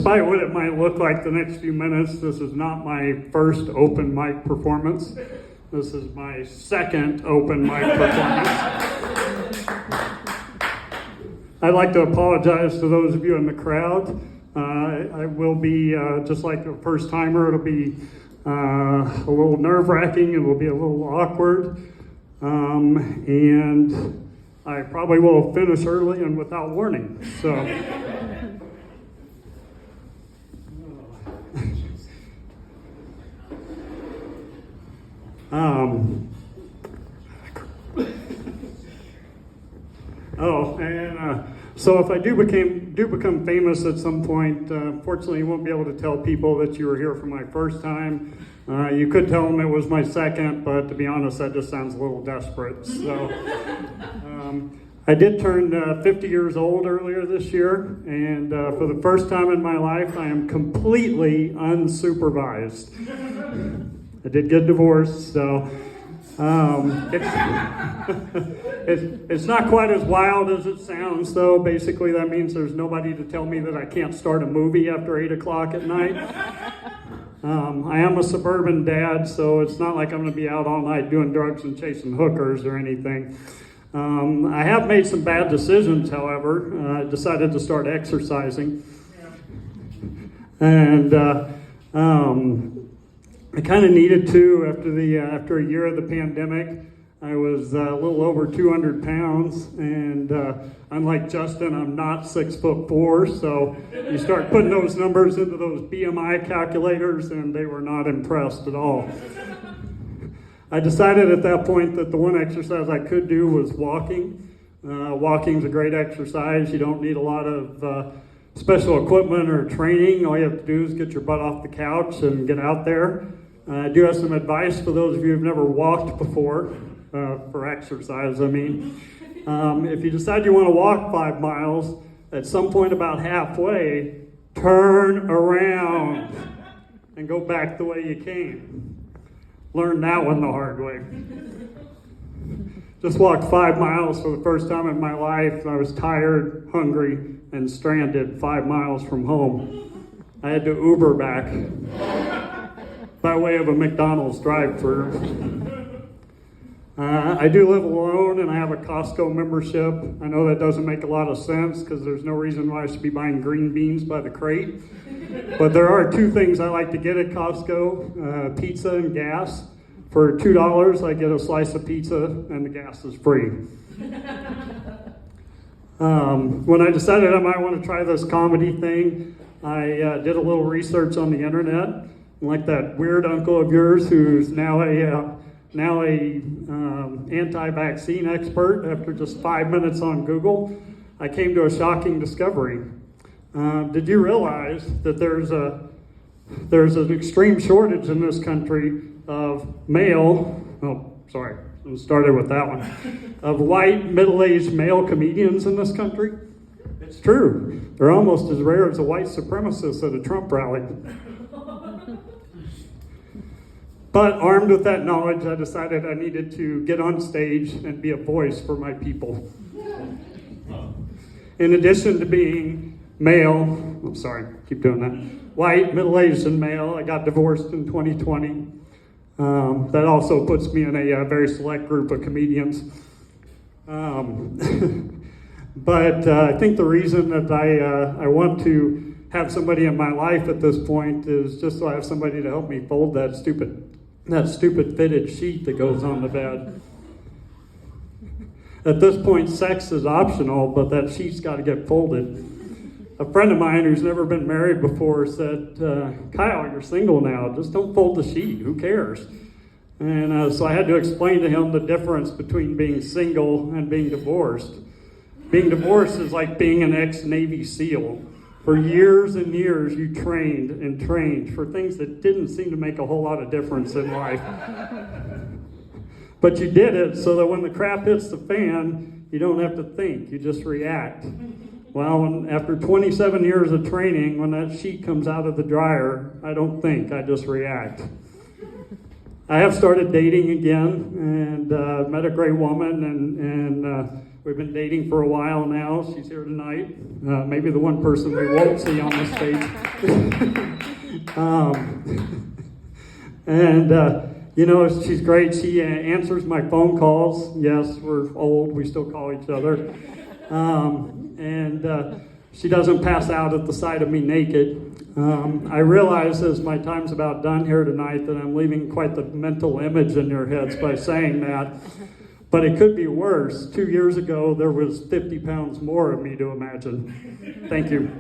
Despite what it might look like the next few minutes, this is not my first open mic performance. This is my second open mic performance. I'd like to apologize to those of you in the crowd. I will be, just like a first timer, it'll be a little nerve-wracking, it will be a little awkward, and I probably will finish early and without warning, so. So if I do become famous at some point, fortunately you won't be able to tell people that you were here for my first time. You could tell them it was my second, but to be honest, that just sounds a little desperate. So I did turn 50 years old earlier this year, and for the first time in my life, I am completely unsupervised. I did get divorced, so it's not quite as wild as it sounds, though. Basically, that means there's nobody to tell me that I can't start a movie after 8 o'clock at night. I am a suburban dad, so it's not like I'm going to be out all night doing drugs and chasing hookers or anything. I have made some bad decisions, however. I decided to start exercising. And I kind of needed to after a year of the pandemic. I was a little over 200 pounds, and unlike Justin, I'm not 6'4", so you start putting those numbers into those BMI calculators, and they were not impressed at all. I decided at that point that the one exercise I could do was walking. Walking's a great exercise. You don't need a lot of special equipment or training. All you have to do is get your butt off the couch and get out there. I do have some advice for those of you who've never walked before, for exercise, I mean. If you decide you want to walk 5 miles, at some point about halfway, turn around and go back the way you came. Learned that one the hard way. Just walked 5 miles for the first time in my life. I was tired, hungry, and stranded 5 miles from home. I had to Uber back by way of a McDonald's drive-thru. I do live alone, and I have a Costco membership. I know that doesn't make a lot of sense because there's no reason why I should be buying green beans by the crate. But there are 2 things I like to get at Costco, pizza and gas. For $2, I get a slice of pizza, and the gas is free. When I decided I might want to try this comedy thing, I did a little research on the internet. Like that weird uncle of yours who's now a anti-vaccine expert after just 5 minutes on Google, I came to a shocking discovery. Did you realize that there's an extreme shortage in this country of of white middle-aged male comedians in this country? It's true. They're almost as rare as a white supremacist at a Trump rally. But armed with that knowledge, I decided I needed to get on stage and be a voice for my people. In addition to being white, middle-aged, and male, I got divorced in 2020. That also puts me in a very select group of comedians. But I think the reason that I want to have somebody in my life at this point is just so I have somebody to help me fold that stupid fitted sheet that goes on the bed. At this point, sex is optional, but that sheet's got to get folded. A friend of mine who's never been married before said, Kyle, you're single now, just don't fold the sheet, who cares? And so I had to explain to him the difference between being single and being divorced. Being divorced is like being an ex-Navy SEAL. For years and years, you trained and trained for things that didn't seem to make a whole lot of difference in life. But you did it so that when the crap hits the fan, you don't have to think, you just react. Well, after 27 years of training, when that sheet comes out of the dryer, I don't think, I just react. I have started dating again and met a great woman, and We've been dating for a while now. She's here tonight. Maybe the one person we won't see on the stage. She's great. She answers my phone calls. Yes, we're old. We still call each other. She doesn't pass out at the sight of me naked. I realize as my time's about done here tonight that I'm leaving quite the mental image in your heads by saying that. But it could be worse. 2 years ago, there was 50 pounds more of me to imagine. Thank you.